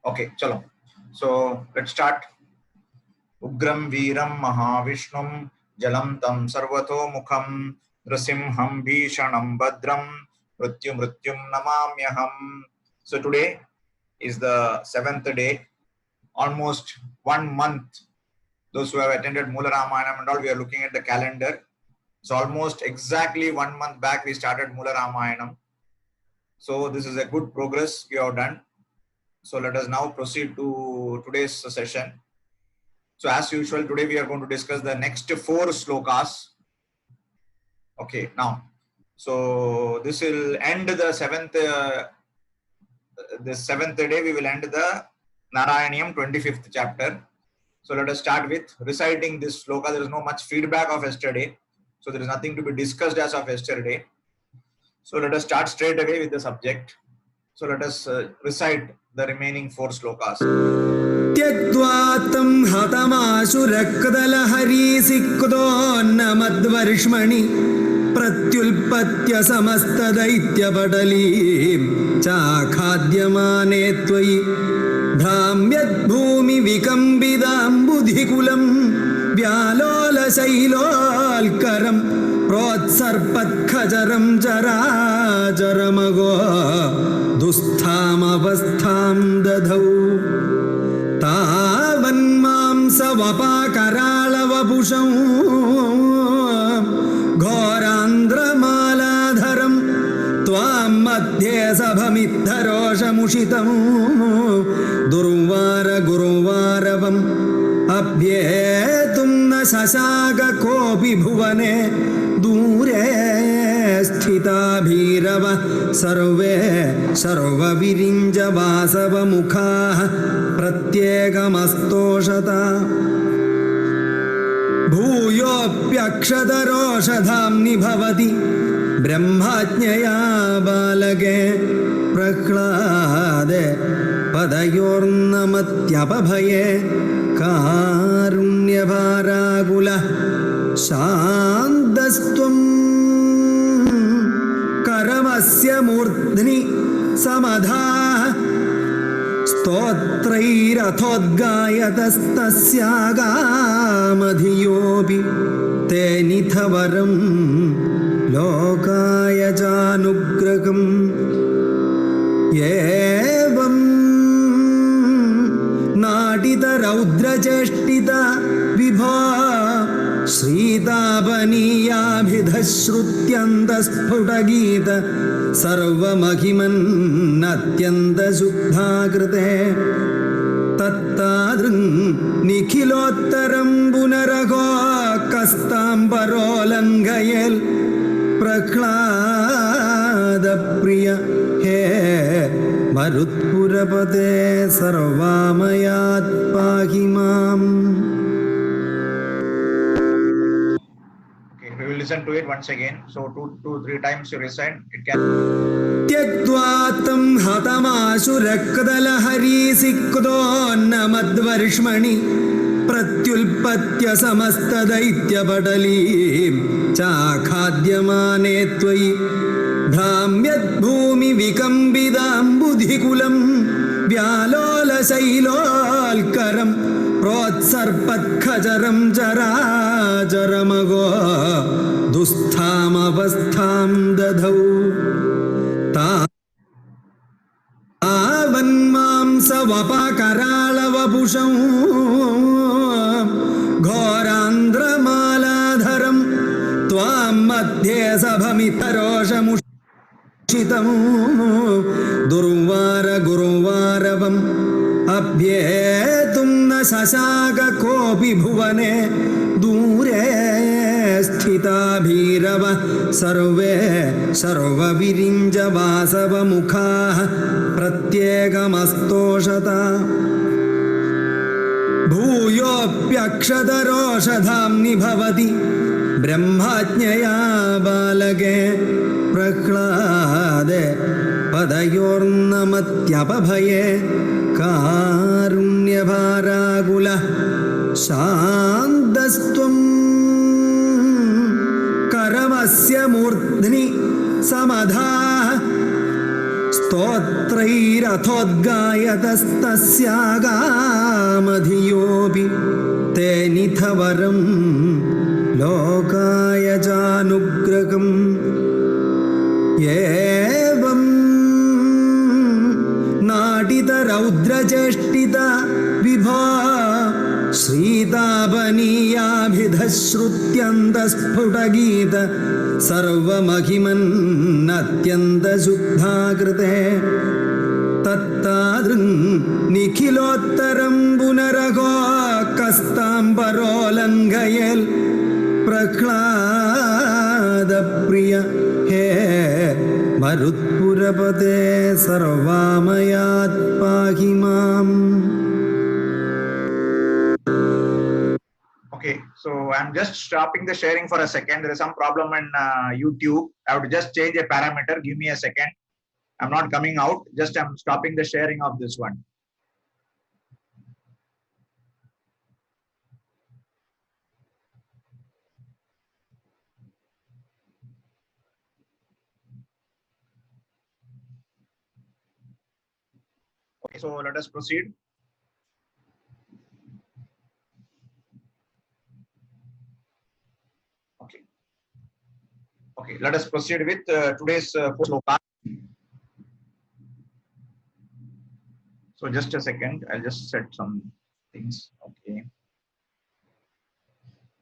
Okay, chalo. So let's start. Ugram Veeram Mahavishnum Jalam Tam Sarvato Mukham Nrasimham Bhishanam Badram Mrityum Namamyaham. So today is the 7th day, almost 1 month. Those who have attended Mula Ramayanam and all, we are looking at the calendar. So almost exactly 1 month back we started Mula Ramayanam. So this is a good progress we have done. So let us now proceed to today's session. So as usual, today we are going to discuss the next 4 slokas. Okay, now, so this will end the 7th day. We will end the Narayaniyam 25th chapter. So let us start with reciting this sloka. There is no much feedback of yesterday. So there is nothing to be discussed as of yesterday. So let us start straight away with the subject. So let us recite the remaining 4 slokas. त्यक्त्वातं हतमाशुरक्कदलहरीसिक्तोन्नमद्वर्ष्मणि प्रत्युल्पत्य समस्तदैत्यपटलीं चाखाद्यमाने त्वयि भ्राम्यद्भूमिविकम्बिदाम्बुधिकुलं व्यालोलशैलोल्करं प्रोत्सर्पत्खचरं चराचरमगो दुःस्थामवस्थां दधौ तावन्मांसवपाकराळवपुषं घोरान्ध्रमालाधरं त्वां मध्ये सभमिद्धरोषमुषितं दुर्वारगुरुवारवम् अभ्येतुं न शशाक कोऽपि भुवने दूरे स्थिता भीरव सर्वे सर्वविरिञ्जवासवमुखाः प्रत्येकमस्तोषता भूयोऽप्यक्षतरोषधाम्नि भवति ब्रह्माज्ञया बालके प्रह्लादे पदयोर्नमत्यपभये कारुण्यभाराकुलः शान्तस्त्वं करमस्य मूर्ध्नि समधाः स्तोत्रैरथोद्गायतस्तस्यागामधियोऽपि तेनिथवरं लोकाय चानुग्रहम् एवं नाटितरौद्रचेष्टिता विभो श्रीतापनीयाभिधश्रुत्यन्तस्फुटगीत सर्वमहिमन्नत्यन्तशुद्धाकृते तत्तादृङ् निखिलोत्तरं पुनरघो कस्ताम्बरोलङ्घयेल् प्रह्लादप्रिय हे मरुत्पुरपते सर्वामयात् पाहि माम्. Okay, we will listen to it once again. So 2-3 times you recite. It can. त्यक्त्वा तं हतमाशुरक्कदलहरीसिक्तोन्नमद्वर्ष्मणि प्रत्युल्पत्य समस्तदैत्यपटलीं चाखाद्यमाने त्वयि भ्राम्यद्भूमिविकम्बिदाम्बुधिकुलं व्यालोलशैलोल्करं प्रोत्सर्पत्खचरं चराचरमगो दुःस्थामवस्थां दधौ तावन्मांसवपाकराळवपुषं घोरान्ध्रमालाधरं त्वां मध्ये सभमितरोषमुषितं दुर्वारगुरुवारवम् अभ्येतुं न शशाक कोऽपि भुवने दूरे स्थिता भीरव सर्वे सर्वविरिञ्जवासवमुखाः प्रत्येकमस्तोषता भूयोऽप्यक्षतरोषधाम्नि भवति ब्रह्माज्ञया बालके प्रह्लादे पदयोर्नमत्यपभये कारुण्यभाराकुलः शान्तस्त्वं करमस्य मूर्ध्नि समधाः स्तोत्रैरथोद्गायतस्तस्यागामधियोऽपि तेनिथवरं लोकाय चानुग्रहम् एवं नाटितरौद्रचेष्टित विभो श्रीतापनीयाभिधश्रुत्यन्तस्फुटगीत सर्वमहिमन्नत्यन्तशुद्धाकृते तत्तादृङ् निखिलोत्तरं पुनरघो कस्ताम्बरोऽलङ्घयेल् प्रह्लादप्रिय हे मरुत्पुरपते सर्वामयात् पाहि माम्. Okay, so I'm just stopping the sharing for a second. There is some problem in YouTube. I have to just change a parameter. Give me a second. I'm not coming out. Just I'm stopping the sharing of this one. Okay, so let us proceed. Okay. Okay, let us proceed with today's sloka. So just a second, I'll just set some things. Okay.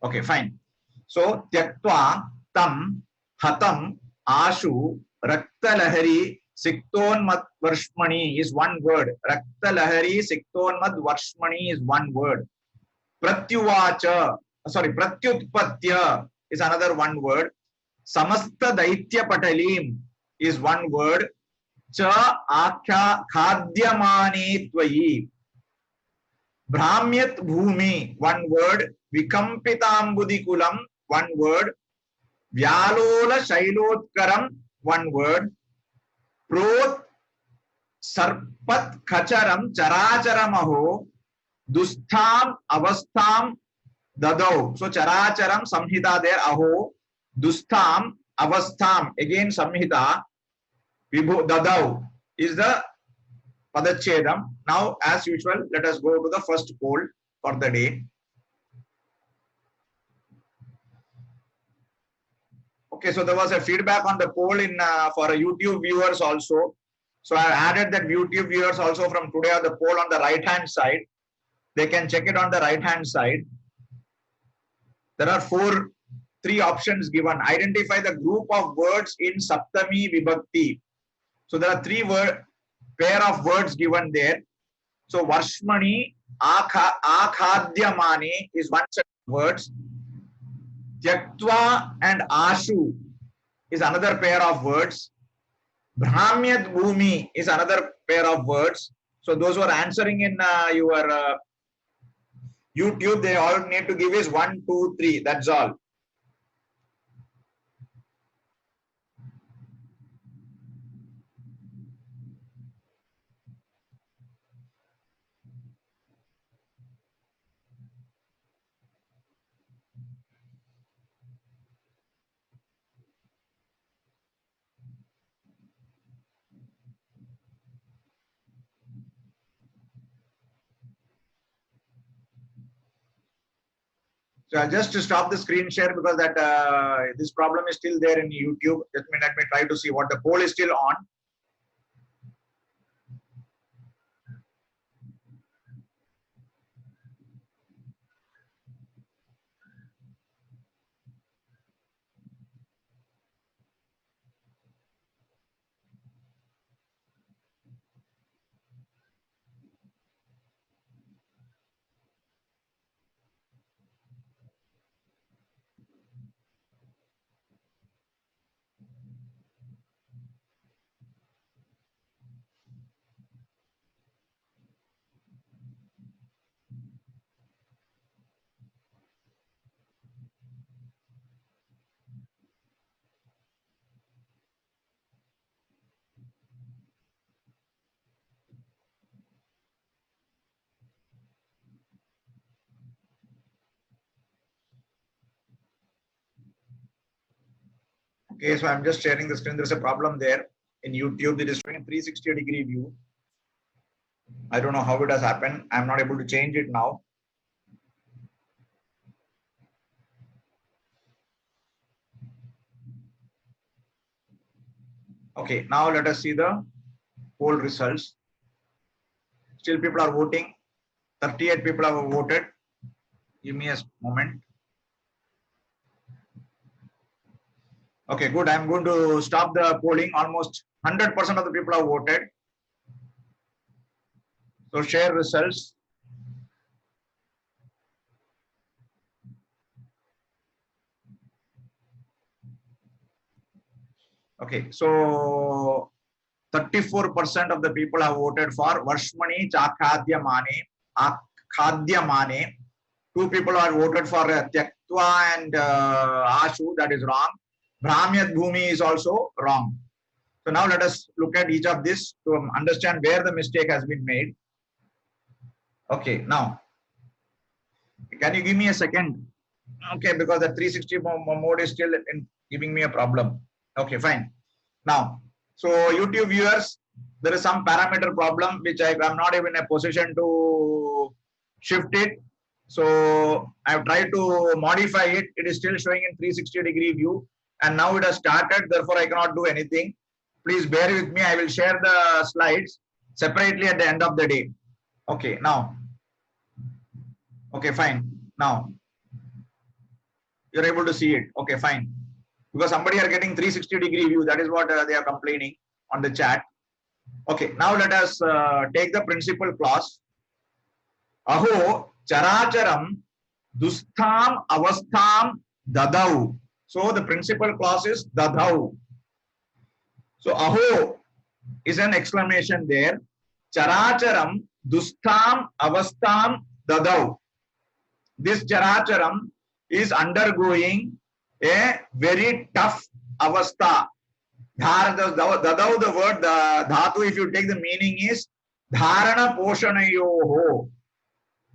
Okay, fine. So tyaktva tam hatam ashu raktalahari siktonmat varshmani is one word. Raktalahari siktonmat varshmani is one word. Pratyuvacha, sorry, pratyutpatya is another one word. Samasta daitya patalim is one word. Cha akya khadyamani tvayi. Brahmyat bhumi, one word. Vikampitambudikulam, one word. Vyalola shailotkaram, one word. Prot sarpat khacharam characharamaho. Dustham avastham dadau. So characharam samhita there, aho. Dustham avastham, again samhita. Vibhu dadau is the padachedam. Now, as usual, let us go to the first poll for the day. Okay, so there was a feedback on the poll in for YouTube viewers also. So I added that YouTube viewers also from today on the poll on the right hand side. They can check it on the right hand side. There are three options given. Identify the group of words in Saptami Vibhakti. So there are pair of words given there. So Varshmani, Akhadyamani is one set of words. Tyaktva and Ashu is another pair of words. Brahmyat Bhumi is another pair of words. So those who are answering in your YouTube, they all need to give is 1, 2, 3. That's all. So I'll just stop the screen share because that this problem is still there in YouTube. Let me try to see what the poll is still on. Okay, so I'm just sharing the screen. There's a problem there. In YouTube, it is showing 360-degree view. I don't know how it has happened. I'm not able to change it now. Okay, now let us see the poll results. Still people are voting. 38 people have voted. Give me a moment. Okay, good. I'm going to stop the polling. Almost 100% of the people have voted. So share results. Okay, so 34% of the people have voted for Varshmani Chakhadyamane, Akhadyamane. 2 people have voted for Tyaktva and Ashu, that is wrong. Brahmyat Bhumi is also wrong. So now let us look at each of this to understand where the mistake has been made. Okay, now, can you give me a second? Okay, because the 360 mode is still giving me a problem. Okay, fine. Now, so YouTube viewers, there is some parameter problem which I am not even in a position to shift it. So I have tried to modify it. It is still showing in 360-degree view, and now it has started. Therefore, I cannot do anything. Please bear with me. I will share the slides separately at the end of the day. Okay, now. Okay, fine. Now you're able to see it. Okay, fine. Because somebody are getting 360-degree view. That is what they are complaining on the chat. Okay, now let us take the principal clause. Aho characharam dustham avastham dadau. So the principal clause is dadau. So aho is an exclamation there. Characharam dustham avastham dadau. This characharam is undergoing a very tough avastha. Dadau, the word, the dhatu, if you take the meaning is dharana poshanayoho.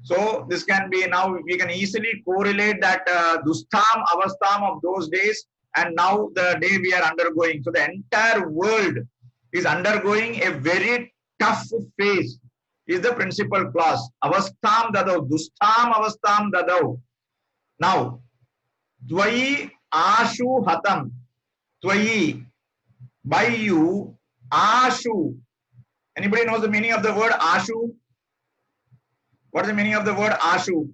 So this can be, now we can easily correlate that dustham avastham of those days and now the day we are undergoing. So the entire world is undergoing a very tough phase. Is the principal clause. Avastham dadau, dustham avastham dadau. Now, Twayi ashu hatam. Twayi, by you, ashu. Anybody knows the meaning of the word ashu? What is the meaning of the word ashu?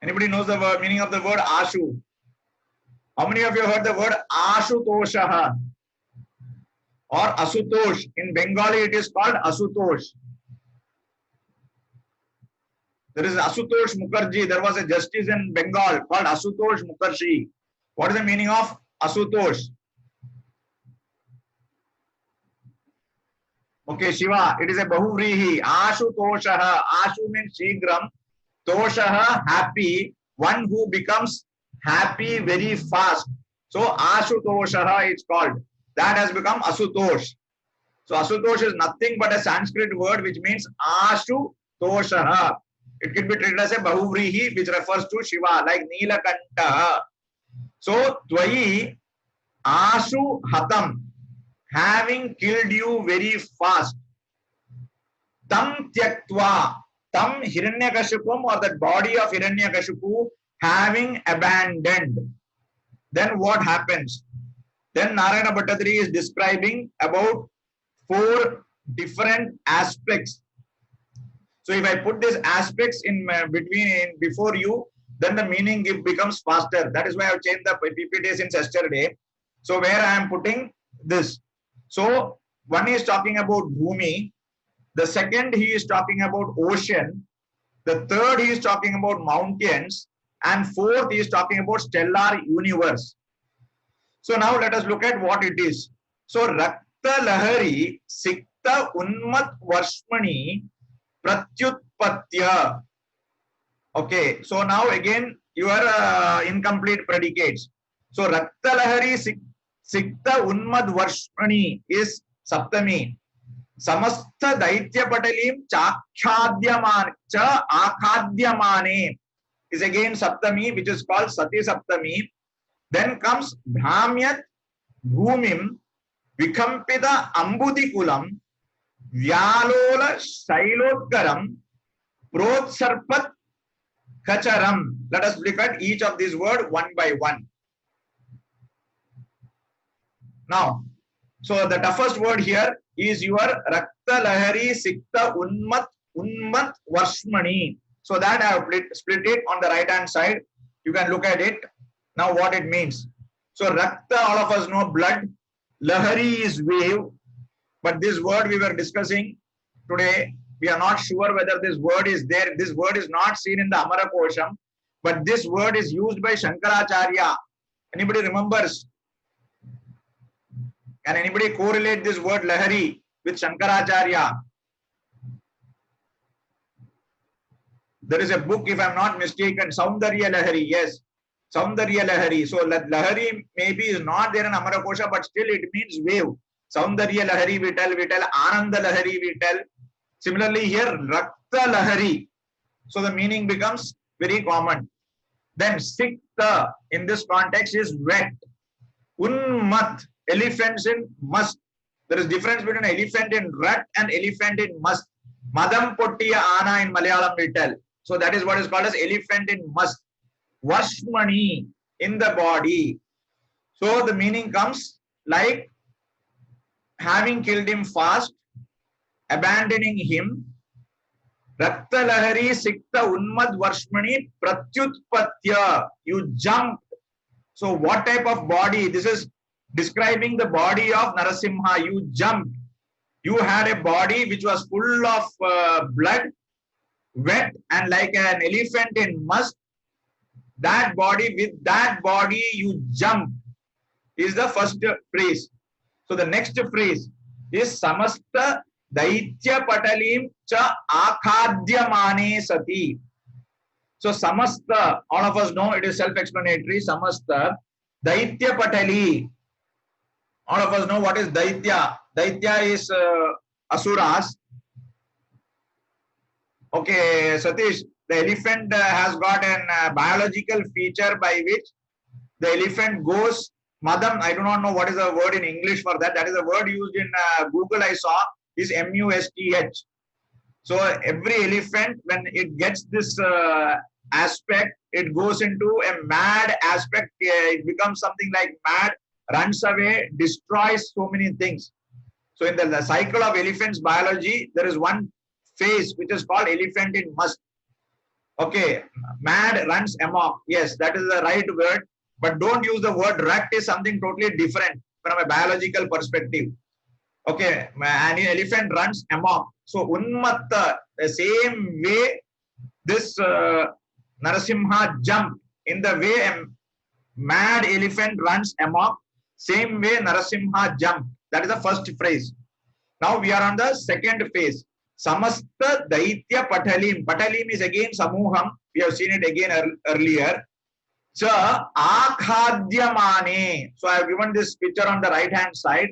Anybody knows the meaning of the word ashu? How many of you heard the word ashutoshaha or asutosh? In Bengali, it is called asutosh. There is Asutosh Mukherjee. There was a justice in Bengal called Asutosh Mukherjee. What is the meaning of Asutosh? Okay, Shiva, it is a Bahuvrihi. Ashutoshaha. Ashu means Shigram. Toshaha, happy. One who becomes happy very fast. So Ashutoshaha it's called. That has become Asutosh. So Asutosh is nothing but a Sanskrit word which means Ashutoshaha. It can be treated as a Bahuvrihi which refers to Shiva like Neelakanta. So Twayi Ashu Hatam, having killed you very fast. Tam Tyaktva, Tam Hiranyakashipum, or that body of Hiranyakashipu having abandoned. Then what happens? Then Narayana Bhattacharya is describing about 4 different aspects. So if I put these aspects in between before you, then the meaning becomes faster. That is why I have changed the PPT since yesterday. So where I am putting this. So one is talking about Bhumi. The second he is talking about ocean. The third he is talking about mountains. And fourth he is talking about stellar universe. So now let us look at what it is. So Rakta Lahari Sikta Unmat Varshmani Pratyutpatya. Okay, so now again your incomplete predicates. So Rakta Lahari Sikta Unmad Varshmani is Saptami. Samastha Daitya Patalim Chakhadyamane Cha Akhadyamane is again Saptami, which is called Sati Saptami. Then comes Bhramyat Bhumim Vikampita Ambudikulam Vyalola Shailotkaram Protsarpat Kacharam. Let us look at each of these words one by one. Now, so the toughest word here is your Rakta Lahari Sikta Unmat Varshmani. So that I have split it on the right hand side. You can look at it. Now what it means. So Rakta, all of us know blood. Lahari is wave. But this word we were discussing today, we are not sure whether this word is there. This word is not seen in the Amara Kosham. But this word is used by Shankaracharya. Anybody remembers? Can anybody correlate this word Lahari with Shankaracharya? There is a book, if I am not mistaken, Saundarya Lahari. Yes, Saundarya Lahari. So Lahari maybe is not there in Amara Kosha, but still it means wave. Saundarya Lahari we tell, Ananda Lahari we tell. Similarly here, Rakta Lahari. So the meaning becomes very common. Then Sikta in this context is wet. Unmat, elephants in must. There is difference between elephant in rut and elephant in must. Madam Pottiya Ana in Malayalam we tell. So that is what is called as elephant in must. Varshmani, in the body. So the meaning comes like having killed him fast, abandoning him. Rakta Lahari Sikta Unmad Varshmani Pratyutpatya. You jumped. So what type of body? This is describing the body of Narasimha. You jumped. You had a body which was full of blood, wet, and like an elephant in must. That body, with that body you jumped, is the first phrase. So the next phrase is Samasta Daitya Patalim Cha Akhadyamane Sati. So Samasta, all of us know it is self-explanatory. Samasta Daitya Patali. All of us know what is Daitya. Daitya is Asuras. Okay, Satish, the elephant has got a biological feature by which the elephant goes. Madam, I do not know what is the word in English for that. That is a word used in Google I saw is MUSTH. So every elephant, when it gets this aspect, it goes into a mad aspect. It becomes something like mad, runs away, destroys so many things. So in the cycle of elephants biology, there is one phase which is called elephant in must. Okay, mad runs amok. Yes, that is the right word. But don't use the word rut is something totally different from a biological perspective. Okay, an elephant runs amok. So Unmatta, the same way this Narasimha jumped, in the way a mad elephant runs amok, same way Narasimha jumped. That is the first phrase. Now we are on the second phase. Samasta Daitya Patalim. Patalim is again Samuham. We have seen it again earlier. Cha Akhadyamane. So I have given this picture on the right hand side.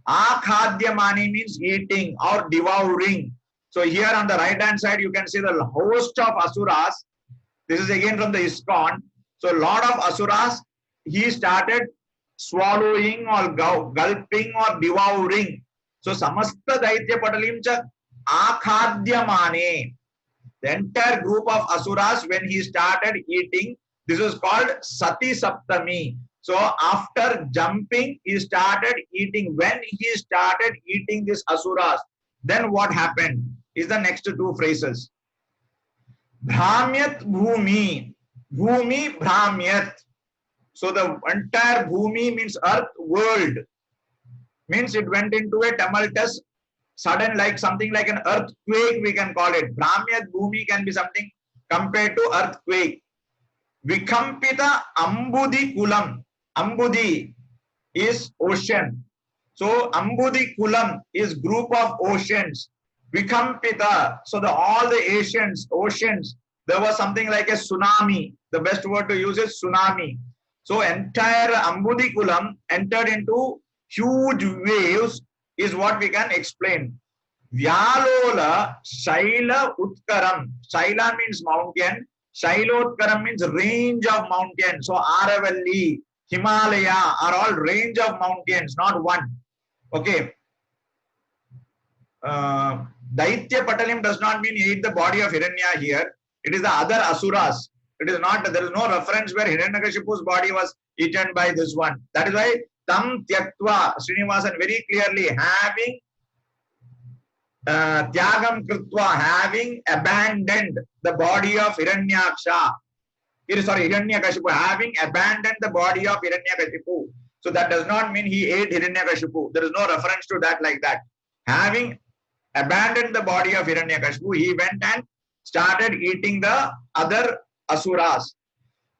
Akhadyamane means eating or devouring. So here on the right hand side, you can see the host of Asuras. This is again from the ISKCON. So a lot of Asuras, he started swallowing or gulping or devouring. So Samasta Daitya Patalim Cha Akhadyamane. The entire group of Asuras, when he started eating, this is called Sati Saptami. So after jumping, he started eating. When he started eating these Asuras, then what happened is the next two phrases. Bhramyat Bhumi. Bhumi Bhramyat. So the entire Bhumi means earth, world. Means it went into a tumultuous, sudden, like something like an earthquake, we can call it. Bhramyat Bhumi can be something compared to earthquake. Vikampita Ambudi Kulam. Ambudi is ocean. So Ambudi Kulam is group of oceans. Vikampita. So all the oceans, there was something like a tsunami. The best word to use is tsunami. So entire Ambudi Kulam entered into huge waves is what we can explain. Vyalola Shaila Utkaram. Shaila means mountain. Shailotkaram means range of mountain. So Aravalli, Himalaya are all range of mountains, not one. Okay. Daitya Patalim does not mean he ate the body of Hiranya here. It is the other asuras. It is not, there is no reference where Hiranyakashipu's body was eaten by this one. That is why Tam Tyaktva, Srinivasan very clearly having Tyagam Krutva, having abandoned the body of Hiranyaksha. Hiranyakashipu, having abandoned the body of Hiranyakashipu. So that does not mean he ate Hiranyakashipu. There is no reference to that like that. Having abandoned the body of Hiranyakashipu, he went and started eating the other asuras.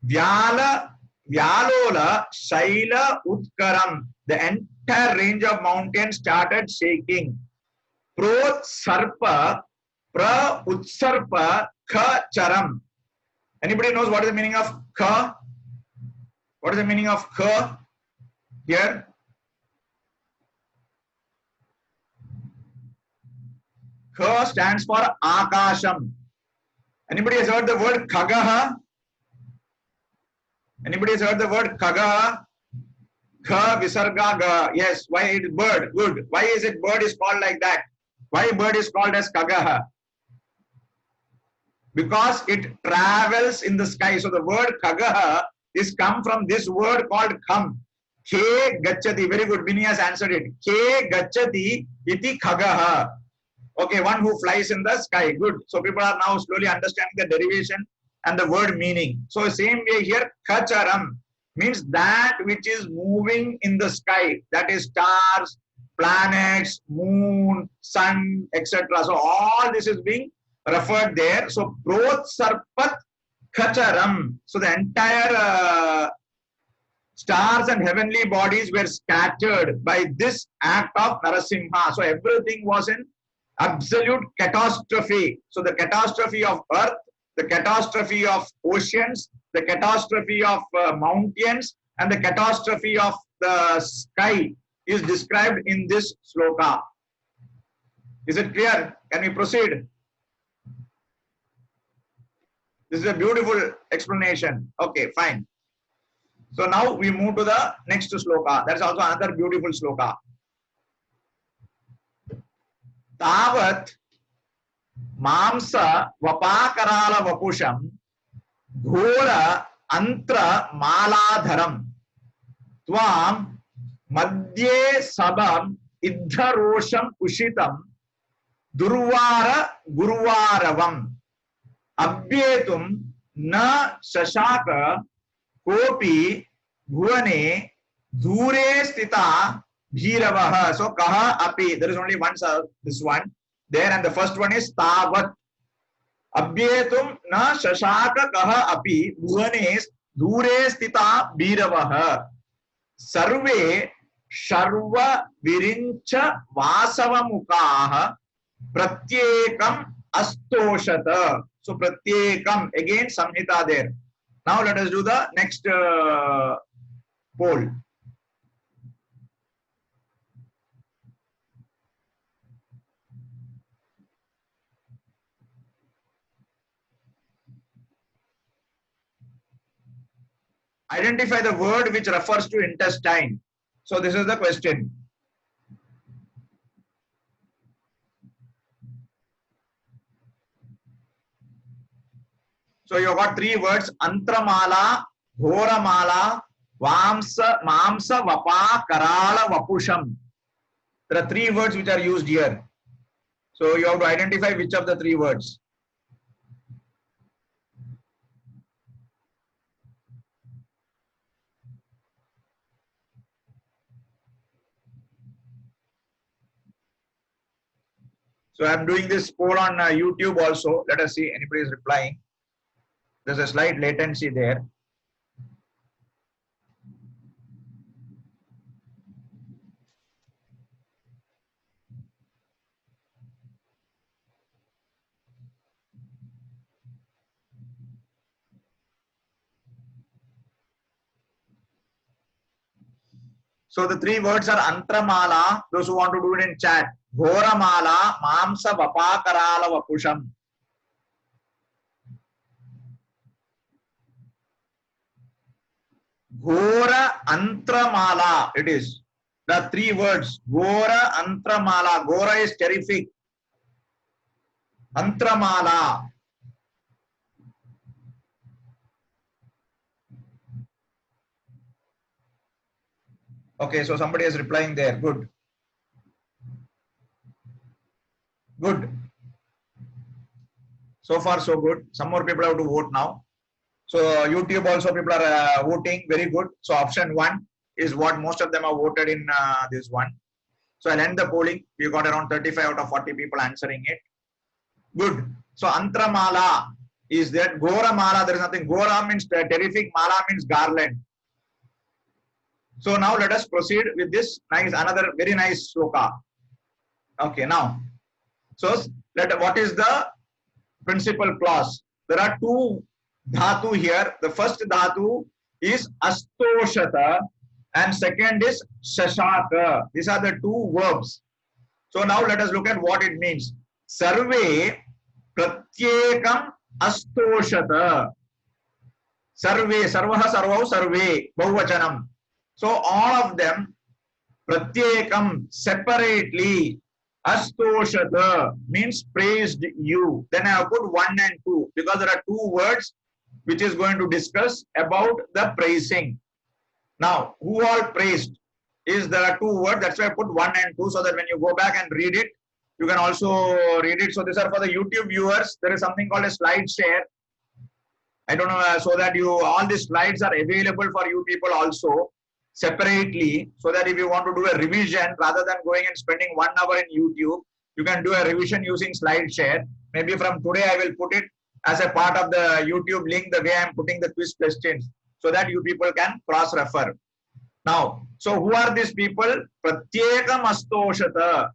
Vyalola, Shaila, Utkaram, the entire range of mountains started shaking. Prot Sarpa, Pra Utsarpa, Ka Charam. Anybody knows what is the meaning of Ka? What is the meaning of Ka here? Ka stands for Akasham. Anybody has heard the word Khagaha? Anybody has heard the word Khagaha? Kha Visarga Ga. Yes, why it is bird? Good. Why is it bird is called like that? Why bird is called as Khagaha? Because it travels in the sky. So the word Khagaha is come from this word called Kham. Ke Gachati. Very good. Vinny has answered it. Ke Gachati iti Khagaha. Okay, one who flies in the sky. Good. So people are now slowly understanding the derivation and the word meaning. So same way here, Kacharam means that which is moving in the sky. That is stars, planets, moon, sun, etc. So all this is being referred there. So Prot Sarpat Kacharam. So the entire stars and heavenly bodies were scattered by this act of Narasimha. So everything was in absolute catastrophe. So the catastrophe of earth, the catastrophe of oceans, the catastrophe of mountains, and the catastrophe of the sky is described in this sloka. Is it clear? Can we proceed? This is a beautiful explanation. Okay, fine. So now we move to the next sloka. That is also another beautiful sloka. Tavat Mamsa Vapakarala Vapusham Ghora Antra Maladharam Tvam Madhye Sabam Idharosham Ushitam Durvara Gurvaravam Abhyetum Na Shashaka Kopi Bhuvane Dhure Stita Bhiravaha. So Kaha Api. There is only one, this one there, and the first one is Tavat. Abhyetum na Shashaka Kaha Api Bhuvanes Dhure Stita Bhiravaha. Sarve Sharva Virincha Vasava Mukaha Pratyekam Astoshata. So Pratyekam, again Samhita there. Now let us do the next poll. Identify the word which refers to intestine. So this is the question. So you have got three words: Antramala, Ghoramala, Mamsa, Vapa, Karala, Vapusham. There are three words which are used here. So you have to identify which of the three words. So I am doing this poll on YouTube also. Let us see anybody is replying. There's a slight latency there. So the three words are Antramala. Those who want to do it in chat. Ghoramala, Mamsa, Vapakarala, Vapusham. Ghora Antramala. It is the three words. Ghora Antramala. Ghora is terrific. Antramala. Okay, so somebody is replying there. Good. Good. So far, so good. Some more people have to vote now. So YouTube also people are voting. Very good. So option 1 is what most of them have voted in this one. So I'll end the polling. We got around 35 out of 40 people answering it. Good. So Antramala is that. Gora Mala, there is nothing. Gora means terrific. Mala means garland. So now let us proceed with this nice, another very nice sloka. Okay, now. So what is the principal clause? There are two dhatu here. The first dhatu is astoshata and second is shashaka. These are the two verbs. So now let us look at what it means. Sarve pratyekam astoshata. Sarve, sarvaha sarvau sarve, bahuvachanam. So all of them, pratyekam, separately, astoshata means praised you. Then I have put 1 and 2 because there are two words which is going to discuss about the praising. Now, who all praised is there are two words. That's why I put 1 and 2 so that when you go back and read it, you can also read it. So these are for the YouTube viewers. There is something called a slide share. I don't know, so that all these slides are available for you people also separately, so that if you want to do a revision rather than going and spending 1 hour in YouTube, you can do a revision using slide share. Maybe from today I will put it as a part of the YouTube link the way I am putting the quiz questions, so that you people can cross refer. Now, so who are these people? Pratyekam astoshata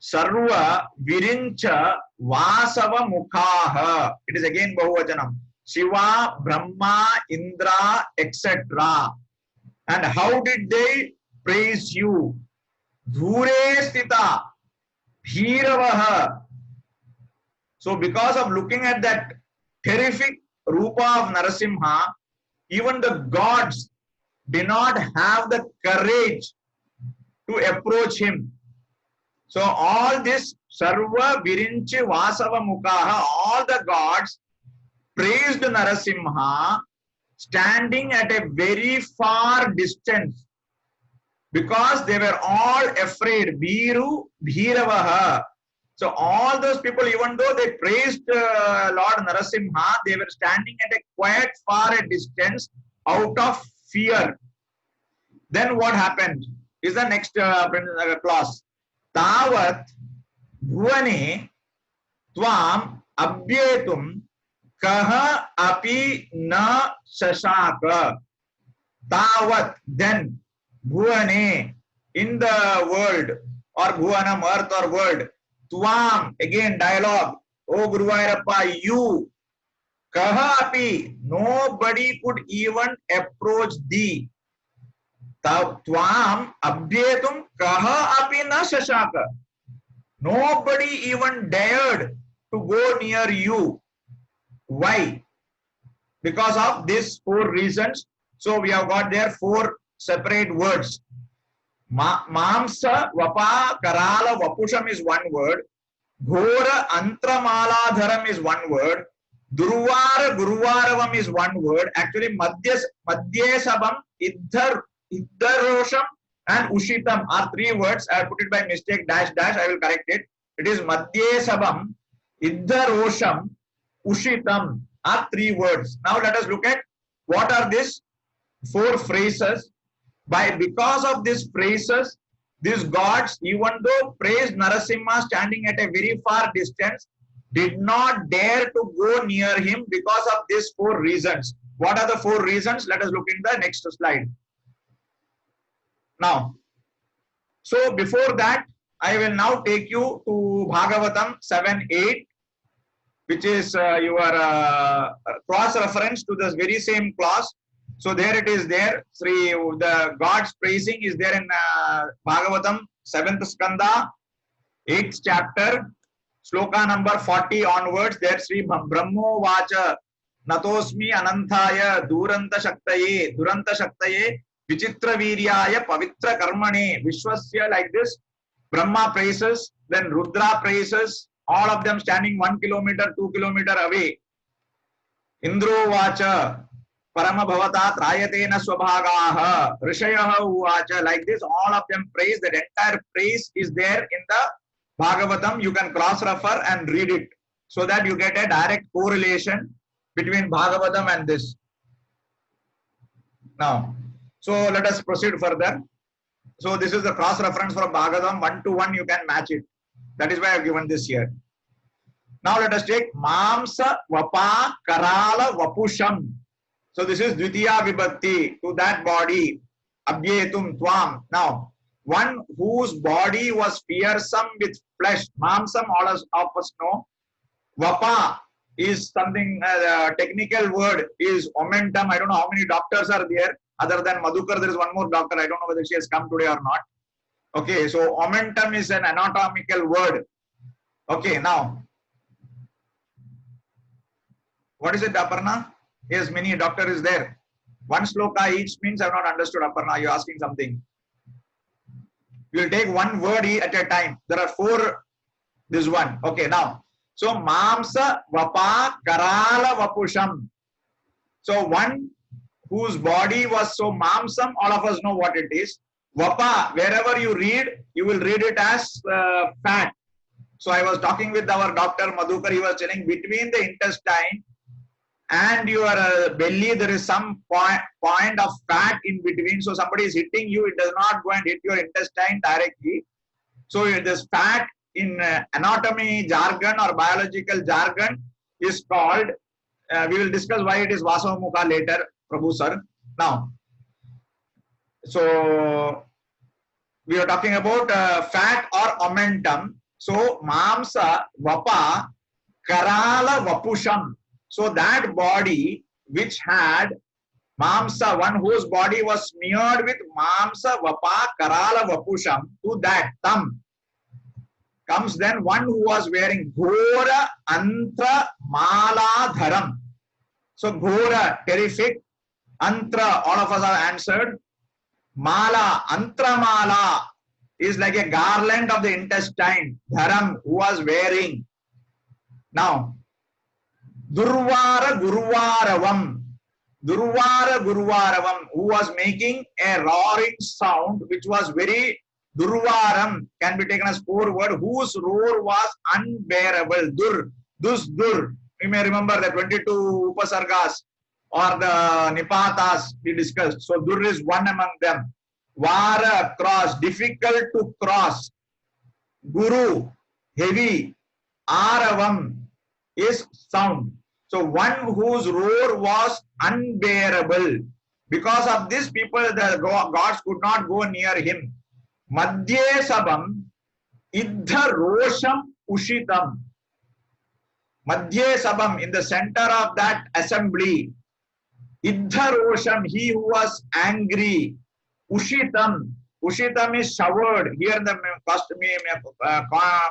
sarva virincha vasava mukhaha. It is again bahuvachanam. Shiva, Brahma, Indra, etc. And how did they praise you? Dhure stita bhiravaha. So because of looking at that terrific Rupa of Narasimha, even the gods did not have the courage to approach him. So all this Sarva Virinchi Vasava Mukhaha, all the gods praised Narasimha standing at a very far distance because they were all afraid. Bhiru Bhiravaha. So all those people, even though they praised Lord Narasimha, they were standing at a quite far a distance out of fear. Then what happened is the next clause. Tavat bhuvane tvam abhyetum kaha api na shashaka. Tavat, then, bhuvane, in the world, or bhuvanam, earth or world, tvam, again dialogue, O Guruvayurappa, you, kaha api, nobody could even approach thee. Tvam abhyetum kaha api na shashaka. Nobody even dared to go near you. Why? Because of these 4 reasons. So we have got there 4 separate words. Mamsa, Vapa, Karala, Vapusham is 1 word. Ghora, Antramaladharam is 1 word. Durvara, Guruvaravam is 1 word. Actually, Madhyesabam, Iddarosham and Ushitam are 3 words. I have put it by mistake, dash, dash. I will correct it. It is Madhyesabam, Iddarosham, Ushitam are 3 words. Now let us look at what are these 4 phrases. Because of these phrases, these gods, even though praised Narasimha standing at a very far distance, did not dare to go near him because of these 4 reasons. What are the 4 reasons? Let us look in the next slide. Now, so before that, I will now take you to Bhagavatam 7:8, which is your cross-reference to this very same clause. So there it is there. The God's praising is there in Bhagavatam 7th Skanda, 8th chapter, sloka number 40 onwards. There Sri Brahmo Vacha natosmi anantaya duranta shaktaye vichitra viryaya pavitra karmane vishwasya, like this. Brahma praises, then Rudra praises, all of them standing 1 kilometer, 2 kilometer away. Indro vacha parama bhavata trayatena swabhagaha rishayaha uvacha, like this, all of them praise. The entire praise is there in the Bhagavatam. You can cross refer and read it so that you get a direct correlation between Bhagavatam and this. Now, so let us proceed further. So this is the cross reference from Bhagavatam, 1 to 1 you can match it. That is why I have given this here. Now let us take Mamsa Vapa Karala Vapusham. So this is Dvitiya Vibhakti, to that body. Abhyetum Tvam. Now, one whose body was fearsome with flesh. Mamsam, all of us know. Vapa is something, technical word is omentum. I don't know how many doctors are there. Other than Madhukar, there is one more doctor. I don't know whether she has come today or not. Okay, so omentum is an anatomical word. Okay, now, what is it, Aparna? Yes, mini doctor is there. One sloka each means I have not understood, Aparna. You are asking something. We will take one word at a time. There are 4, this one. Okay, now. So, Mamsa Vapa Karala Vapusham. So, one whose body was so mamsam, all of us know what it is. Vapa, wherever you read, you will read it as fat. So I was talking with our doctor Madhukar, he was telling between the intestine and your belly, there is some point of fat in between. So somebody is hitting you, it does not go and hit your intestine directly. So this fat in anatomy jargon or biological jargon is called, we will discuss why it is Vasavamukha later, Prabhu sir. Now, so we are talking about fat or omentum. So, Mamsa Vapa Karala Vapusham. So, that body which had Mamsa, one whose body was smeared with Mamsa Vapa Karala Vapusham, to that Tam comes then one who was wearing Ghora Antra Mala Dharam. So, Ghora, terrific. Antra, all of us have answered. Mala, Antra Mala is like a garland of the intestine. Dharam, who was wearing. Now, Durvara Gurvaravam. Durvara Gurvaravam, who was making a roaring sound, which was very Durvaram, can be taken as 4 words, whose roar was unbearable. Dur, Dus, Dur. You may remember the 22 Upasargas or the Nipatas we discussed. So Dur is one among them. Vara, cross, difficult to cross. Guru, heavy. Aravam is sound. So one whose roar was unbearable. Because of this, people, the gods could not go near him. Madhye sabam iddha rosham ushitam. Madhye sabam, in the center of that assembly. Iddha rosham, he who was angry. Ushitam. Ushitam is showered. Here in the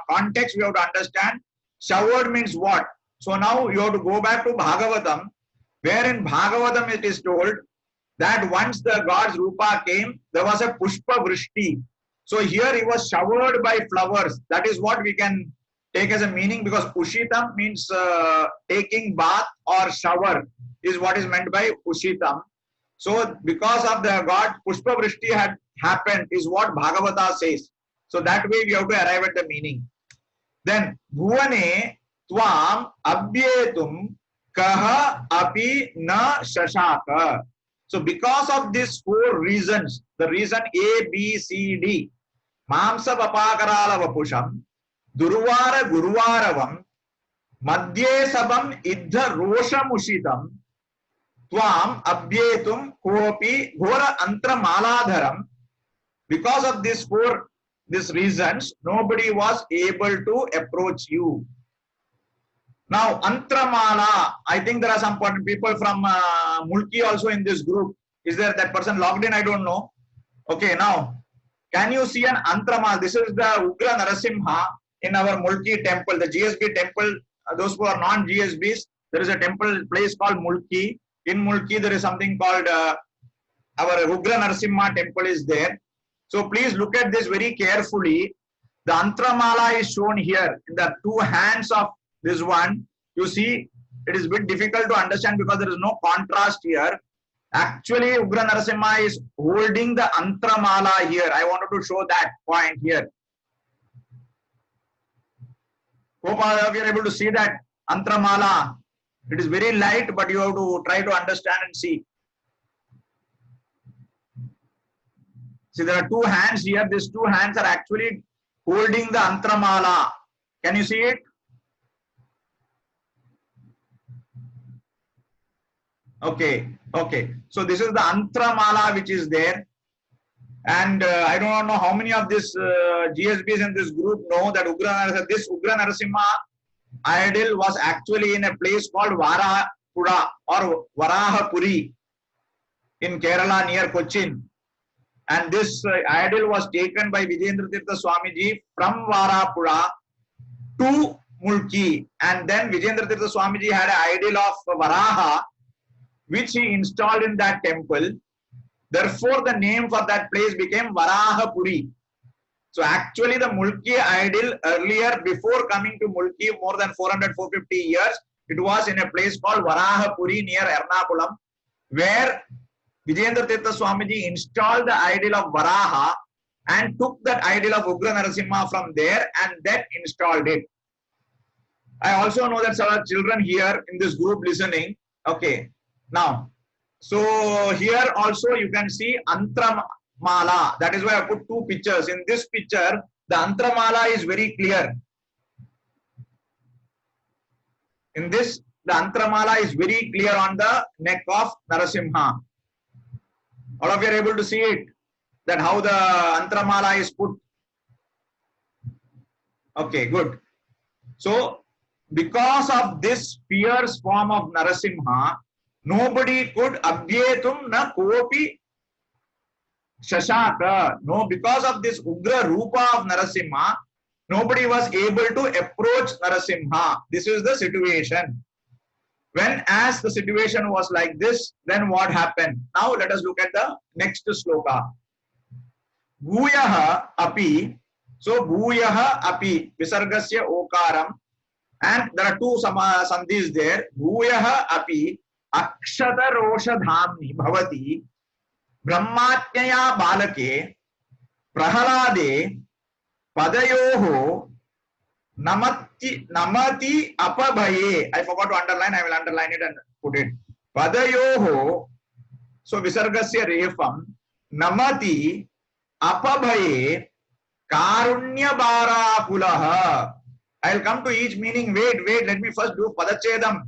context we have to understand. Showered means what? So now you have to go back to Bhagavatam, where in Bhagavatam it is told that once the God's Rupa came, there was a Pushpa Vrishti. So here he was showered by flowers. That is what we can take as a meaning, because Ushitam means taking bath or shower is what is meant by Ushitam. So because of the God, Pushpa Vrishti had happened is what Bhagavata says. So that way we have to arrive at the meaning. Then Bhuvane Tvam Abhyetum Kaha Api Na Shashaka. So because of these 4 reasons, the reason A, B, C, D, Mamsa Vapakarala Vapusham, Durvara Gurvaravam, Madhye Sabam Iddha Rosham Ushitam, Tvam Abhyetum Kopi Ghora Antra Maladharam. Because of these 4 reasons, nobody was able to approach you. Now, Antramala, I think there are some people from Mulki also in this group. Is there that person logged in? I don't know. Okay, now, can you see an Antramala? This is the Ugra Narasimha in our Mulki temple, the GSB temple. Those who are non-GSBs, there is a temple place called Mulki. In Mulki, there is something called our Ugra Narasimha temple is there. So please look at this very carefully. The Antramala is shown here in the two hands of this one. You see, it is a bit difficult to understand because there is no contrast here. Actually, Ugra Narasimha is holding the Antramala here. I wanted to show that point here. Hope all of you are able to see that Antramala. It is very light, but you have to try to understand and see. See, there are two hands here. These two hands are actually holding the Antramala. Can you see it? Okay, okay. So this is the Antramala which is there. And I don't know how many of this GSBs in this group know that this Ugra Narasimha idol was actually in a place called Varahapura or Varahapuri in Kerala near Cochin. And this idol was taken by Vijayendra Tirtha Swamiji from Varahapura to Mulki. And then Vijayendra Tirtha Swamiji had an idol of Varaha which he installed in that temple. Therefore, the name for that place became Varahapuri. So actually the Mulki idol earlier, before coming to Mulki, more than 400-450 years, it was in a place called Varahapuri near Ernakulam, where Vijayendra Tirtha Swamiji installed the idol of Varaha and took that idol of Ugra Narasimha from there and then installed it. I also know that some children here in this group listening. Okay, now, so here also you can see Antramala. That is why I put two pictures. In this picture, the Antramala is very clear. In this, the Antramala is very clear on the neck of Narasimha. All of you are able to see it, that how the Antramala is put. Okay, good. So, because of this fierce form of Narasimha, nobody could abhyetum na kopi shashaka. No, because of this Ugra Rupa of Narasimha, nobody was able to approach Narasimha. This is the situation. When as the situation was like this, then what happened? Now let us look at the next sloka. Bhuyaha api. So Bhuyaha api. Visargasya okaram. And there are two sandhis there. Bhuyaha api. Akshata rosha dhamni bhavati. Brahmatnyaya balake. Prahalade. Padayoho. Namati apabhaye. I forgot to underline. I will underline it and put it. Padayoho. So visargasya refam. Namati apabhaye. Karunya barakulaha. I will come to each meaning. Wait. Let me first do padachedam.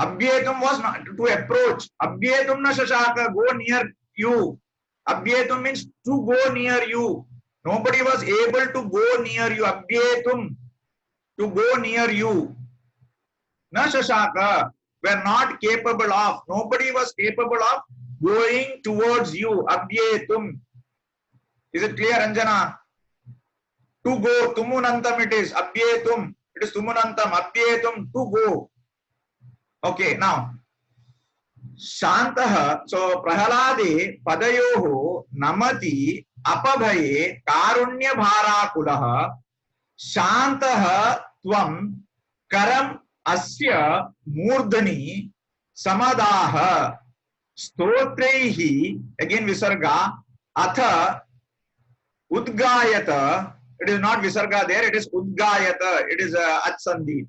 Abhyetum was not to approach. Abhyetum na shashaka. Go near you. Abhyetum means to go near you. Nobody was able to go near you. Abhyetum, to go near you. Na shashaka, were not capable of. Nobody was capable of going towards you. Abhyetum. Is it clear, Anjana? To go. Tumunantam it is. Abhyetum. It is tumunantam. Abhyetum. To go. Okay, now. Shantaha. So, Prahalade Padayoho Namati Apabhaye Karunya Bharakulaha Shantaha Tvam Karam Asya Murdani Samadaha Stotrehi, again Visarga, Atha Udgayata. It is not Visarga there, it is Udgayata, it is Atsandi.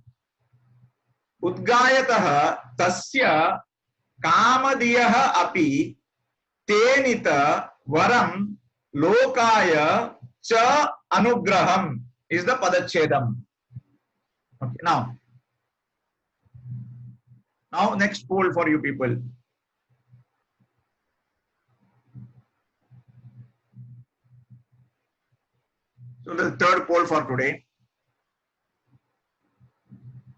Udgayataha Tasya Kamadiyaha api tenita varam lokaya cha anugraham is the padachedam. Okay, now next poll for you people. So the third poll for today.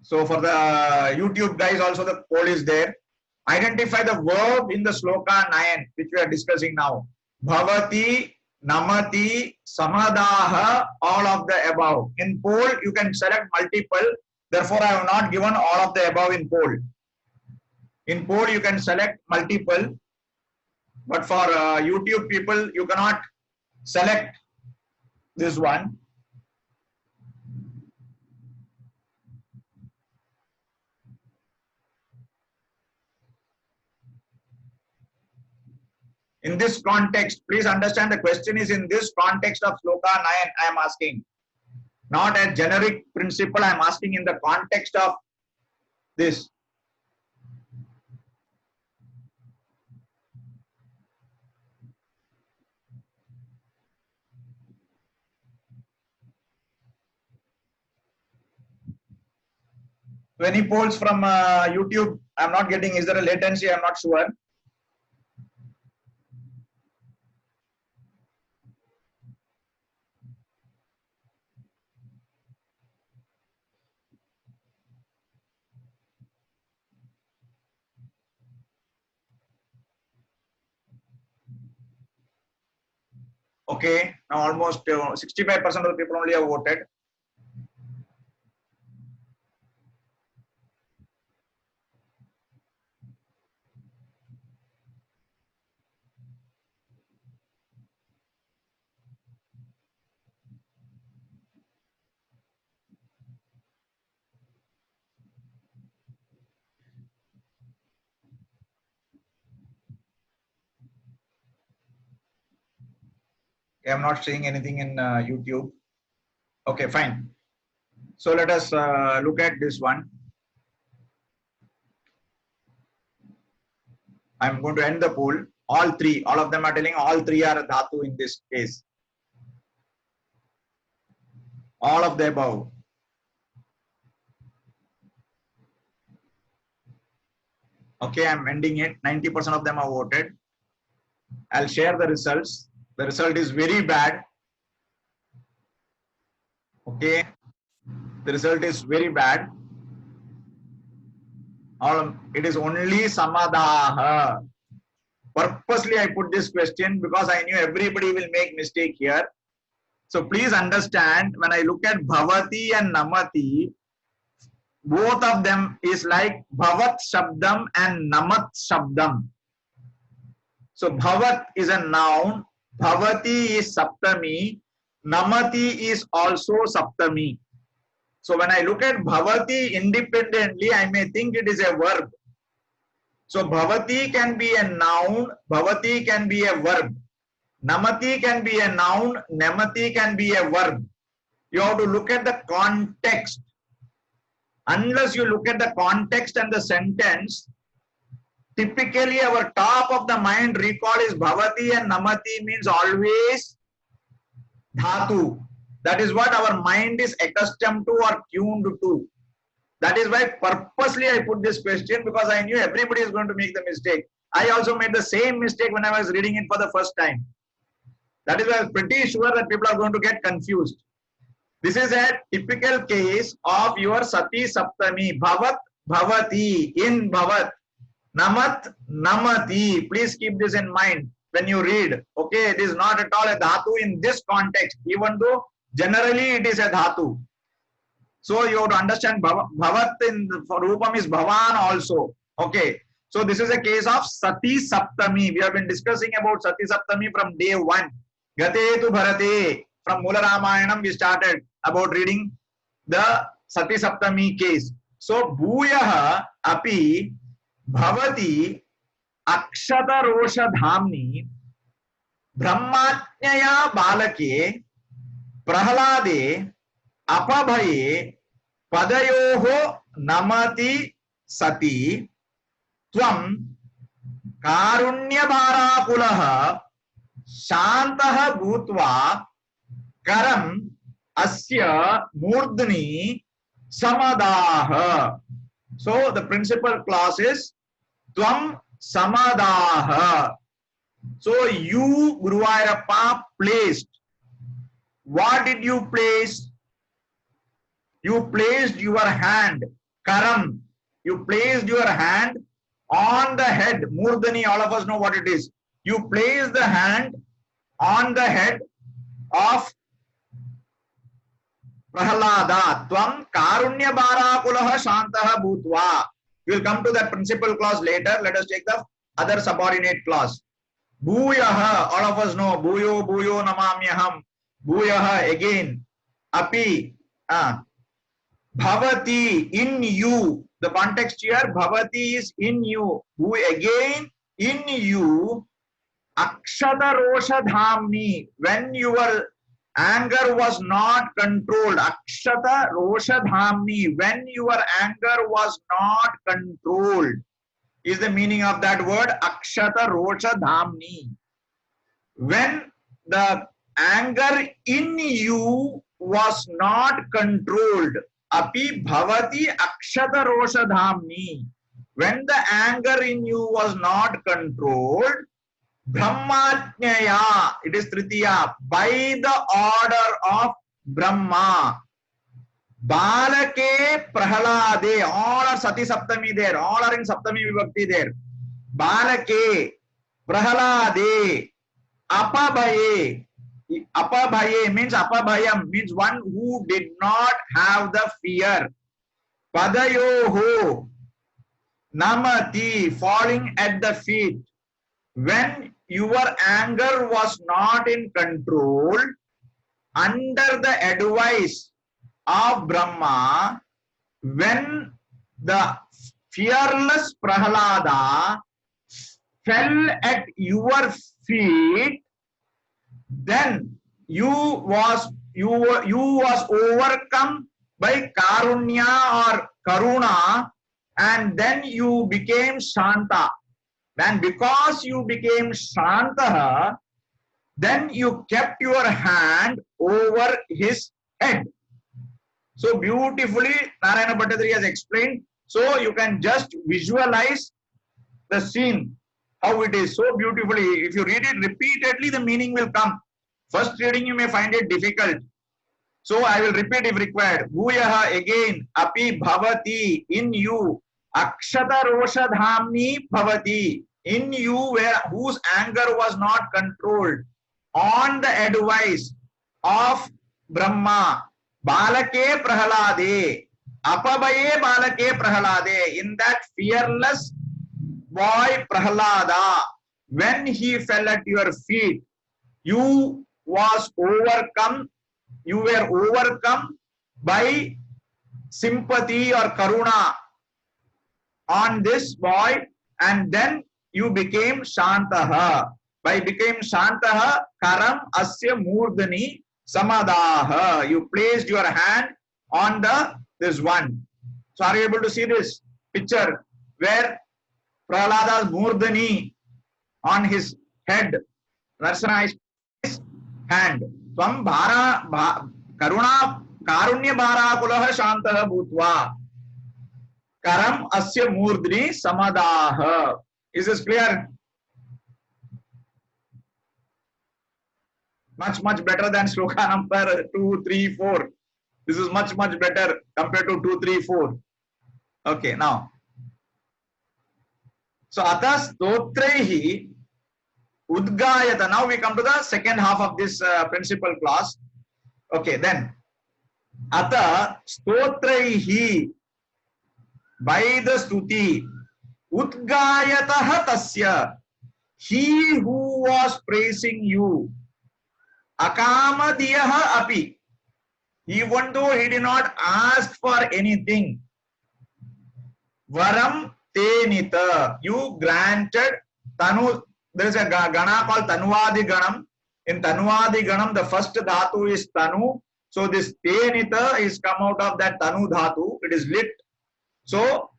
So for the YouTube guys also the poll is there. Identify the verb in the sloka 9 which we are discussing now. Bhavati, Namati, Samadaha, all of the above. In poll you can select multiple. Therefore, I have not given all of the above in poll. In poll, you can select multiple, but for YouTube people, you cannot select this one. In this context, please understand the question is in this context of Sloka 9, I am asking. Not a generic principle, I am asking in the context of this. So any polls from YouTube, I am not getting. Is there a latency? I am not sure. Okay, now almost 65% of the people only have voted. I am not seeing anything in YouTube. Okay, fine. So let us look at this one. I am going to end the poll. All three, all of them are telling all three are dhatu in this case. All of the above. Okay, I'm ending it. 90% of them have voted. I'll share the results. The result is very bad. Okay, the result is very bad. It is only samadaha. Purposely I put this question because I knew everybody will make mistake here. So please understand, when I look at bhavati and namati, both of them is like bhavat shabdam and namat shabdam. So bhavat is a noun, bhavati is saptami, namati is also saptami. So when I look at bhavati independently, I may think it is a verb. So bhavati can be a noun, bhavati can be a verb. Namati can be a noun, namati can be a verb. You have to look at the context. Unless you look at the context and the sentence, typically our top of the mind recall is bhavati and namati means always dhatu. That is what our mind is accustomed to or tuned to. That is why purposely I put this question, because I knew everybody is going to make the mistake. I also made the same mistake when I was reading it for the first time. That is why I was pretty sure that people are going to get confused. This is a typical case of your sati saptami. Bhavat, bhavati, in bhavat. Namat, namati. Please keep this in mind when you read. Okay, it is not at all a dhatu in this context, even though generally it is a dhatu. So you have to understand bhavat in Rupam is bhavan also. Okay. So this is a case of sati saptami. We have been discussing about sati saptami from day 1. Gatetu bharate. From Mula Ramayanam we started about reading the sati saptami case. So bhuyaha api bhavati akshata rosha dhamni brahmatnyaya balake prahlade apabhaye padayoho namati sati tvam karunyabharakulaha shantaha bhutva karam asya murdhni samadaha. So the principal clause is tvam samadaha. So you, Guruvayurappa, placed. What did you place? You placed your hand, karam. You placed your hand on the head. Murdhani, all of us know what it is. You place the hand on the head of Prahlada Tvam Karunya Barakulah Shantaha Bhutva. We will come to that principal clause later. Let us take the other subordinate clause. Bhuyaha, all of us know. Bhuyo Bhuyo Namamyaham. Bhuyaha again. Api. Bhavati in you. The context here, Bhavati is in you. Who again in you. Akshata Rosha Dhamni. When your anger was not controlled. Akshata Rosha Dhamni. When your anger was not controlled. Is the meaning of that word. Akshata Rosha Dhamni. When the anger in you was not controlled. Api bhavati akshata rosha dhamni. When the anger in you was not controlled, Brahmajnaya, it is Tritiya, by the order of Brahma. Balake Prahalade, all are Sati Saptami there, all are in Saptami Vibhakti there. Balake Prahalade, Apabhaye. Apabhaye means apabhayam, means one who did not have the fear. Padayoho, namati, falling at the feet. When your anger was not in control, under the advice of Brahma, when the fearless Prahalada fell at your feet, then you was overcome by karunya or karuna, and then you became shanta. And because you became shanta, then you kept your hand over his head. So beautifully Narayana Bhattacharya has explained. So you can just visualize the scene, how it is so beautifully. If you read it repeatedly, the meaning will come. First reading you may find it difficult. So I will repeat if required. Bhuyaha again. Api bhavati, in you. Akshata rosha dhamni bhavati, in you, where whose anger was not controlled, on the advice of Brahma. Balake prahalade. Apabaye balake prahalade. In that fearless boy Prahalada, when he fell at your feet, you were overcome by sympathy or karuna on this boy, and then you became shantaha. By became shantaha, karam asya murdani samadaha. You placed your hand on this one. So are you able to see this picture where Prahalada's murdani on his head? Darsana is his hand. Tvam karuna karunya bharakulaha shantaha bhutva. Karam asya murdani samadaha. Is this clear? Much better than sloka number 2, 3, 4. This is much better compared to 2, 3, 4. Okay, now. So atas stotrehi udgayata. Now we come to the second half of this principal clause. Okay, then. Ata stotrehi, by the stuti, udgayataha tasya, he who was praising you, akamadiyaha api, even though he did not ask for anything, varam tenita, you granted tanu. There is a gana called tanuvadi ganam. In tanuvadi ganam, the first dhatu is tanu. So this tenita is come out of that tanu dhatu. It is lit. So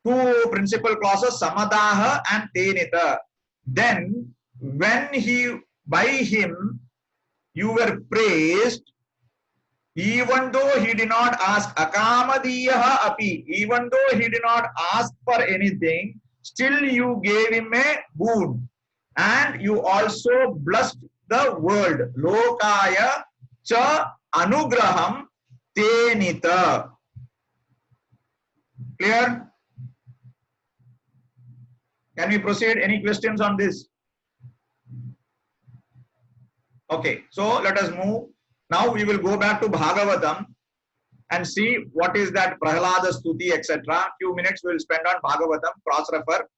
two principal clauses, samadaha and tenita. Then when by him you were praised, even though he did not ask, akamadiyaha api, even though he did not ask for anything, still you gave him a boon, and you also blessed the world. Lokaya cha anugraham tenita. Clear? Can we proceed? Any questions on this? Okay, so let us move. Now we will go back to Bhagavatam. and see what is that Prahlada Stuti, etc. Few minutes we will spend on Bhagavatam, cross-refer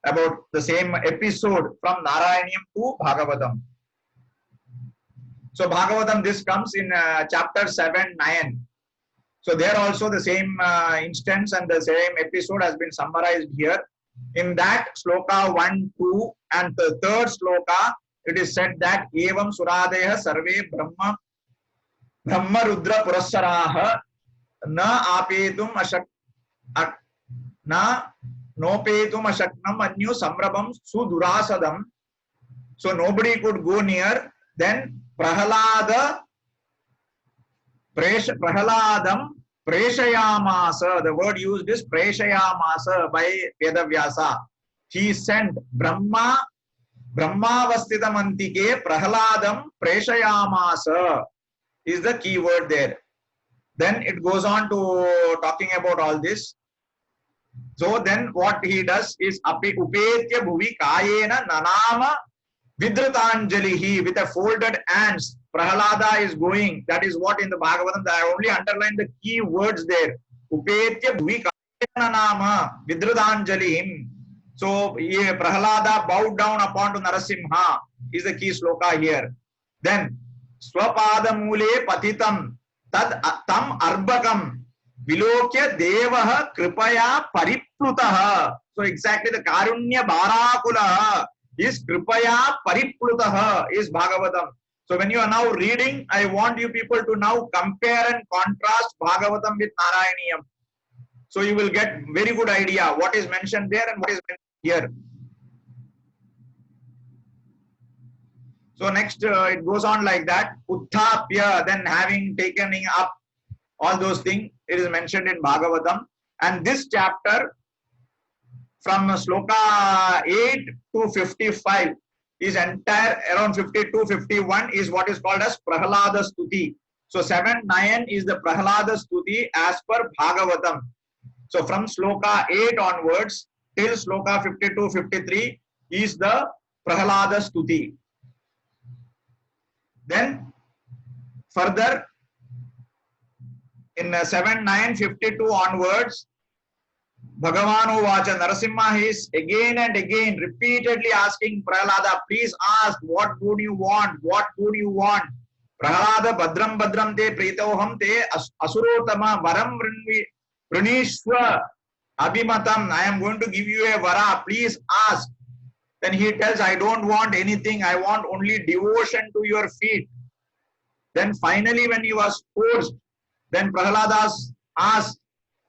about the same episode from Narayaniam to Bhagavatam. So Bhagavatam, this comes in chapter 7, 9. So there also the same instance and the same episode has been summarized here. In that sloka 1, 2 and the third sloka, it is said that Evam Suradeha Sarve Brahma Rudra Purassaraha Na Apetum Na Nopetum Ashaknam Anyu Samrabam Sudurasadam. So nobody could go near. Then Prahaladam Preshayamasa. The word used is Preshayamasa by Vedavyasa. He sent Brahmavasthitamantike Prahaladam Preshayamasa is the key word there. Then it goes on to talking about all this. So then what he does is Upetya Bhuvi Kayena Nanama Vidrutanjalihi, with a folded hands. Prahalada is going. That is what in the Bhagavatam, I only underlined the key words there. Upetya Bhuvi Kayena Nanama Vidrutanjalihim. So Prahalada bowed down upon to Narasimha is the key sloka here. Then Swapadamule Patitam Tad Tam Arbakam Vilokya Devaha Kripaya Pariplutaha. So exactly the Karunya Barakulaha is Kripaya Pariplutaha is Bhagavatam. So when you are now reading, I want you people to now compare and contrast Bhagavatam with Narayaniyam. So you will get very good idea what is mentioned there and what is mentioned here. So next it goes on like that. Uthapya, then having taken up all those things, it is mentioned in Bhagavatam. And this chapter from sloka 8 to 55 is entire around 52, 51 is what is called as Prahalada Stuti. So 7, 9 is the Prahalada Stuti as per Bhagavatam. So from sloka 8 onwards till sloka 52, 53 is the Prahalada Stuti. Then further in 7, 9, 52 onwards, Bhagavanu Vacha Narasimha is again and again repeatedly asking Prahalada, please ask, what would you want? What would you want? Prahalada Badram Badram te Pritoham te Asurotama Varam Pranishwa Abhimatam. I am going to give you a vara, please ask. Then he tells, I don't want anything, I want only devotion to your feet. Then finally when he was forced, then Prahalada asked,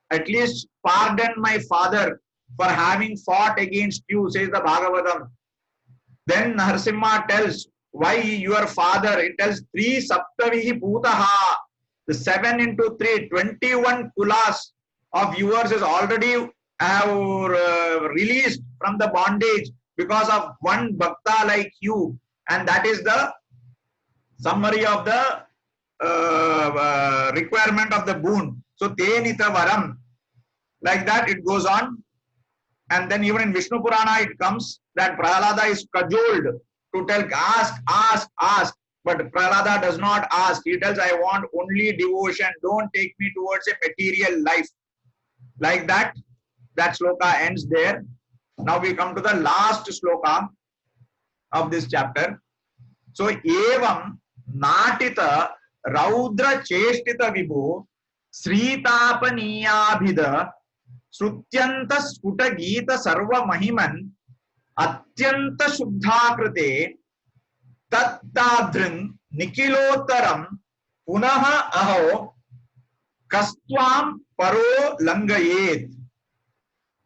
at least pardon my father for having fought against you, says the Bhagavatam. Then Narasimha tells, why your father? It tells 3 Saptavihi Bhutaha. The 7 into 3, 21 kulas of yours is already released from the bondage because of one bhakta like you. And that is the summary of the requirement of the boon. So Tenita Varam. Like that it goes on. And then even in Vishnu Purana it comes that Prahalada is cajoled to tell, ask. But Prahalada does not ask. He tells, I want only devotion. Don't take me towards a material life. Like that, that sloka ends there. Now we come to the last sloka of this chapter. So, Evam Natita Raudra Cheshtita Vibhu Sritapaniyabhida Srutyanta Sputa Gita Sarva Mahiman Atyanta Shuddhakrate Tattadrin Nikilotaram Punaha Aho Kastvam Paro Langayet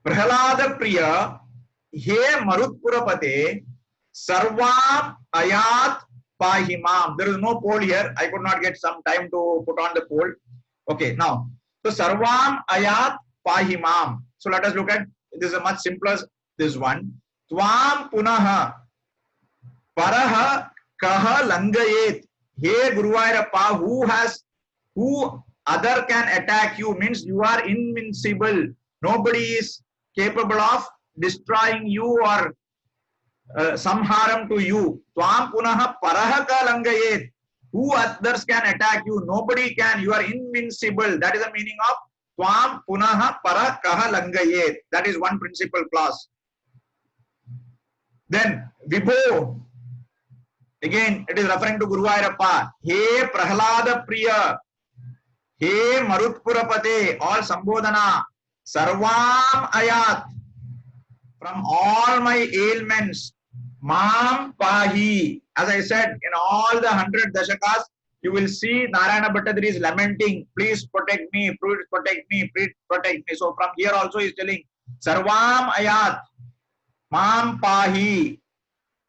Prahalada Priya He Marutpurapate Sarvam Ayat Pahimam. There is no poll here. I could not get some time to put on the poll. Okay, now. So Sarvam Ayat Pahimam. So let us look at this is a much simpler this one. Tvam Punaha Paraha Kaha Langayet. Hey Guruvayurappa, who other can attack you, means you are invincible. Nobody is capable of destroying you or some harm to you. Tvam punaha parahaka langayet. Who others can attack you? Nobody can. You are invincible. That is the meaning of Tvam Punaha Para Kaha Langayet. That is one principal clause. Then Vibho. Again, it is referring to Guru Vairappa. He Prahlada Priya. He Marutpurapate. All Sambodhana. Sarvam Ayat. From all my ailments. Mam Pahi. As I said, in all the 100 Dashakas, you will see Narayana Bhattadri is lamenting, please protect me, please protect me, please protect me. So from here also he is telling, Sarvam Ayat, Mam Pahi.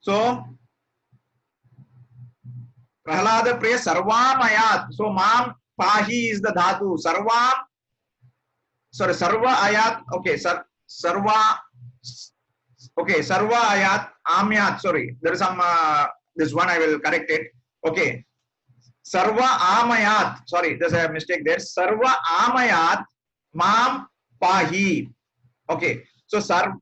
So, Prahlada Priya Sarvam Ayat. So, Mam Pahi is the dhatu. Sarvam, sorry, Sarva Ayat, okay, Sarva, okay, Sarva Ayat, Amyat, sorry, there is some, this one I will correct it. Okay. Sarva Amayat. Sorry, there's a mistake there. Sarva Amayat Mam Pahi. Okay. So Sarva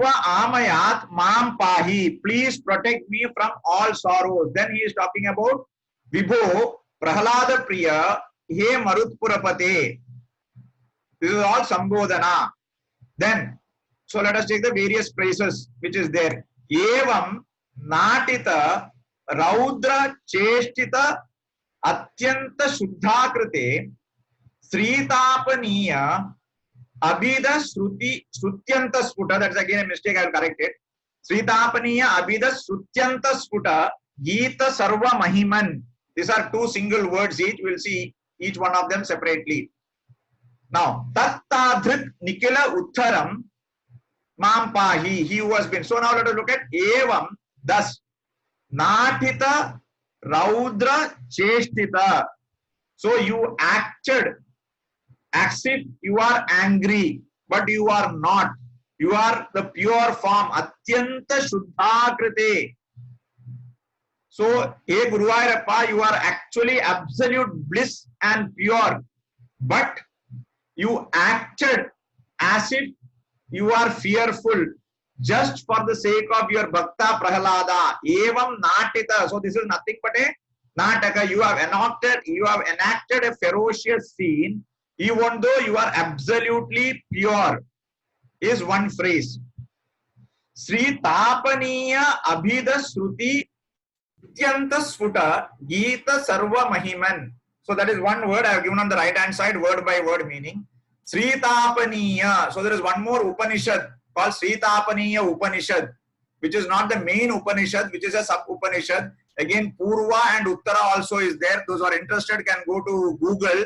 Amayat Mam Pahi. Please protect me from all sorrows. Then he is talking about Vibho Prahlada Priya He Marutpurapate. This is all Sambodhana. Then, so let us take the various phrases which is there. Evam Natita Raudra Cheshtita Atyanta Shuddhakrite Sritapaniya Abhida Shrutyanta Sputa. That's again a mistake, I will correct it. Sritapaniya Abhida Shrutyanta Sputa Gita Sarva Mahiman. These are two single words each. We will see each one of them separately. Now, Tattadhrit Nikila Uttaram Mam Pahi, he who has been. So now let us look at Evam, thus, Natita Raudra Cheshtita. So you acted as if you are angry, but you are not. You are the pure form, Atyanta Shuddhakrite. So, Hey Guru Vairappa, you are actually absolute bliss and pure, but you acted as if you are fearful just for the sake of your Bhakta Prahlada. Evam Natita. So this is nothing but a Nataka. You have enacted a ferocious scene, even though you are absolutely pure. Is one phrase. Sri Tapaniya Abhida Shruti Tyanta Sfuta Gita Sarva Mahiman. So that is one word I have given on the right hand side, word by word meaning. Sri Tapaniya. So there is one more Upanishad called Sri Tapaniya Upanishad, which is not the main Upanishad, which is a sub Upanishad. Again, Purva and Uttara also is there. Those who are interested can go to Google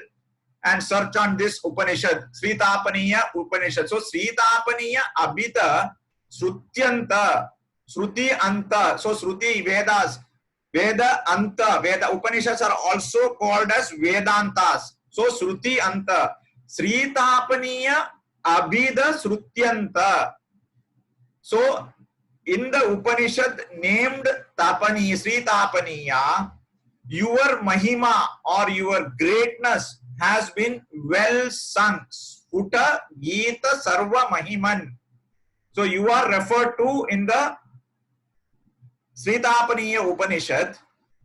and search on this Upanishad, Sri Tapaniya Upanishad. So Sri Tapaniya Abhita Shrutyanta, Shruti Anta. So Shruti Vedas, Veda Anta, Veda Upanishads are also called as Vedantas. So Shruti Anta, Sri Tapaniya Abhida Shrutyanta. So in the Upanishad named Tapani, Sri Tapaniya, your Mahima or your greatness has been well sung. Sputa Gita Sarva Mahiman. So you are referred to in the Sri Tapaniya Upanishad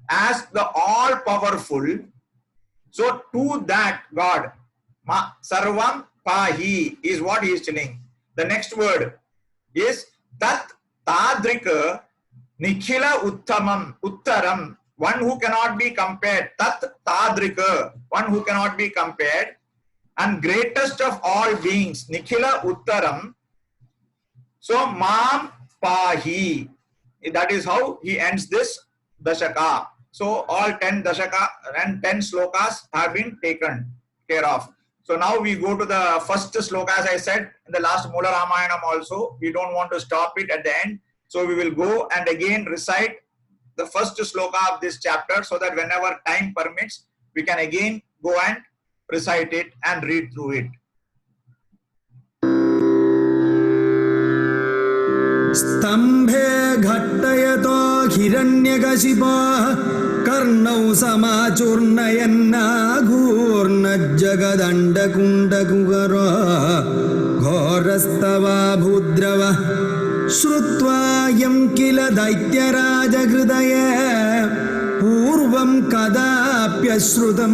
as the all-powerful. So to that God, Sarvam Pahi is what he is telling. The next word is Tat Tadrika Nikhila Uttaram, one who cannot be compared. Tat Tadrika, one who cannot be compared, and greatest of all beings, Nikhila Uttaram. So Mam Pahi. That is how he ends this Dashaka. So all 10 Dashaka and 10 slokas have been taken care of. So now we go to the first sloka, as I said in the last Mula Ramayanam also. We don't want to stop it at the end. So we will go and again recite the first sloka of this chapter so that whenever time permits, we can again go and recite it and read through it. स्तंभे घट्टयतो हिरण्यकशिपः कर्णौ समाचूर्णयन्नाघूर्णज्जगदण्डकुण्डकुहरो घोरस्तवा भूद्रवः श्रुत्वा यं किल दैत्यराजहृदय पूर्वं कदाप्यश्रुतं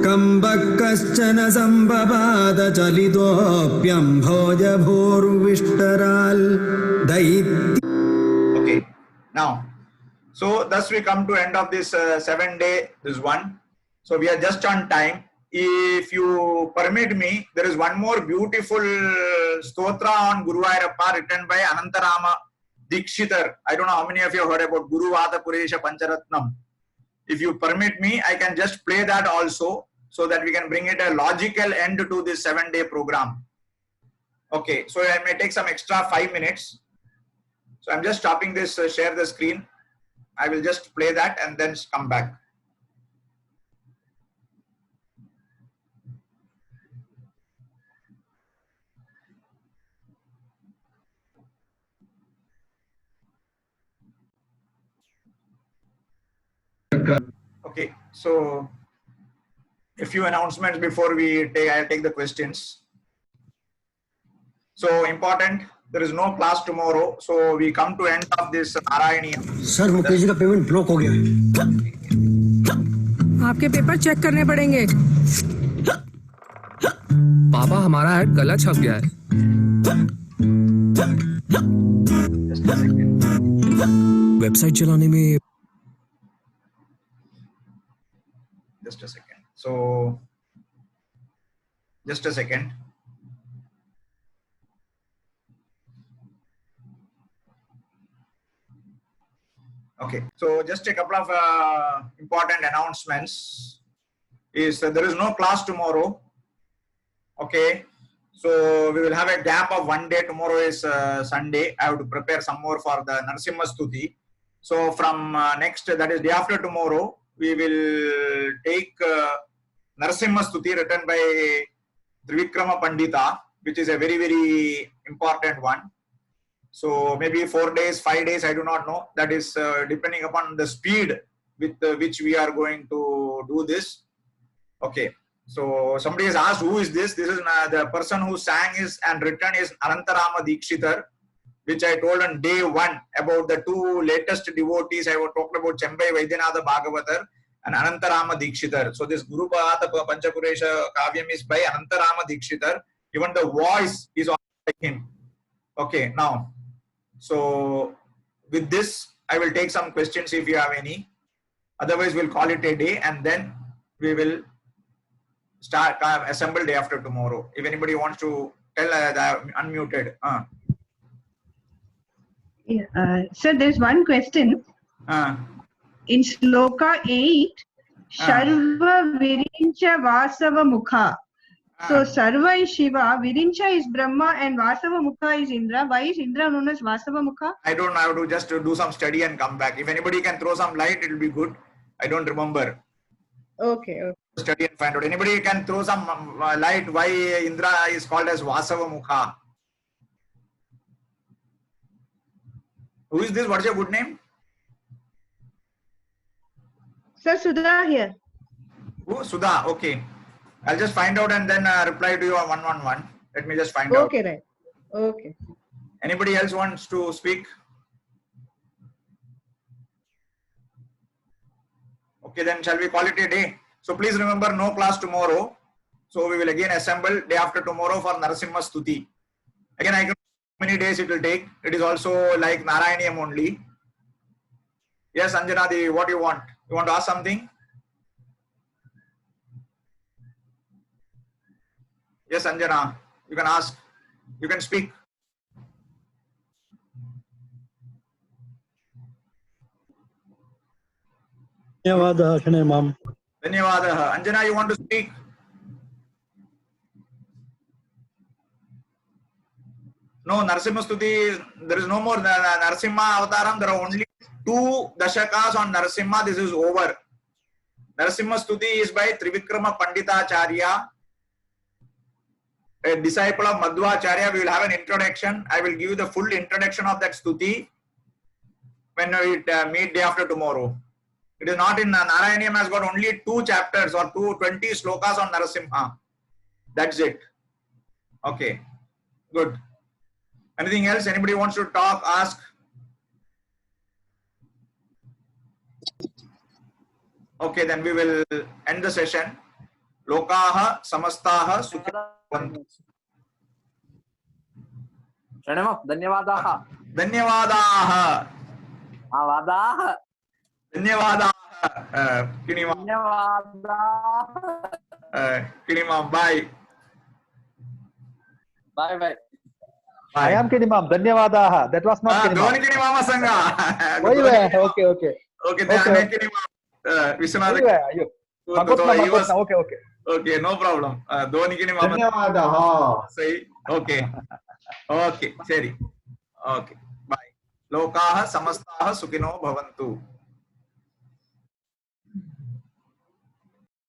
कम्बः कश्चन सम्भवाद चलितोऽप्यम्भोजभूर्विष्टराल् दैत्य. Okay, now, so thus we come to end of this 7-day, this one. So we are just on time. If you permit me, there is one more beautiful stotra on Guru Vairappa written by Anantarama Dikshitar. I don't know how many of you have heard about Guru Vata Puresha Pancharatnam. If you permit me, I can just play that also, so that we can bring it a logical end to this 7-day program. Okay, so I may take some extra 5 minutes. So I'm just stopping this, share the screen. I will just play that and then come back. Okay, so a few announcements before I'll take the questions. So important, there is no class tomorrow, so we come to end of this Narayaniya. Sir Mukesh ji का payment block हो गया है. आपके paper check करने पड़ेंगे. पापा हमारा add गलत छप गया है. Just a second. वेबसाइट चलाने में Just a second. So, just a second. Okay, so just a couple of important announcements. Is there is no class tomorrow. Okay, so we will have a gap of 1 day. Tomorrow is Sunday. I have to prepare some more for the Narasimha Stuti. So from next, that is day after tomorrow, we will take Narasimha Stuti written by Trivikrama Pandita, which is a very, very important one. So maybe 4 days, 5 days, I do not know. That is depending upon the speed with which we are going to do this. Okay. So somebody has asked, who is this? This is the person who sang is and written is Anantarama Dikshitar, which I told on day 1 about the 2 latest devotees. I was talking about Chembai Vaidyanatha Bhagavatar and Anantarama Dikshitar. So this Guru Bhata Panchapuresha Kavyam is by Anantarama Dikshitar. Even the voice is also like him. Okay, now, so with this, I will take some questions if you have any. Otherwise, we'll call it a day and then we will start assemble day after tomorrow. If anybody wants to tell, unmuted. Sir, there's one question. In Shloka 8, Sharva Virincha Vasava Mukha. So Sarva is Shiva, Virincha is Brahma, and Vasava Mukha is Indra. Why is Indra known as Vasava Mukha? I don't know. I have to just do some study and come back. If anybody can throw some light, it will be good. I don't remember. Okay. Study and find out. Anybody can throw some light why Indra is called as Vasava Mukha? Who is this? What's your good name? Sir, Sudha here. Who? Sudha. Okay. I'll just find out and then reply to you on 111. Let me just find out. Okay, right. Okay. Anybody else wants to speak? Okay, then shall we call it a day? So please remember, no class tomorrow. So we will again assemble day after tomorrow for Narasimha Stuti. Again, I don't know how many days it will take. It is also like Narayaniyam only. Yes, Anjana, what do you want? You want to ask something? Yes, Anjana, you can ask. You can speak. Dhanyawadaha, Shanay Ma'am. Dhanyawadaha. Anjana, you want to speak? No, Narasimha Stuti, there is no more Narasimha Avataram. There are only 2 dashakas on Narasimha. This is over. Narasimha Stuti is by Trivikrama Panditacharya, a disciple of Madhvacharya. We will have an introduction. I will give you the full introduction of that Stuti when we meet day after tomorrow. It is not in Narayaniyam has got only 2 chapters or 20 slokas on Narasimha. That's it. Okay, good. Anything else? Anybody wants to talk, ask? Okay, then we will end the session. Lokaha samastaha sukhino bhavantu. Pranav धन्यवादाः धन्यवादाः आवादाः धन्यवादाः किणिमा धन्यवादाः Kinima bye bye bye I am Kinimam. Dhanyawadaha. That was not Kinimam. Dhoni Kinima संगा Okay. Okay, then I किणिमा Vishwanath Okay, no problem. Dhoni किणिमा धन्यवादाः सही okay सरी okay bye. लोकाः समस्ताः सुखिनो भवन्तु.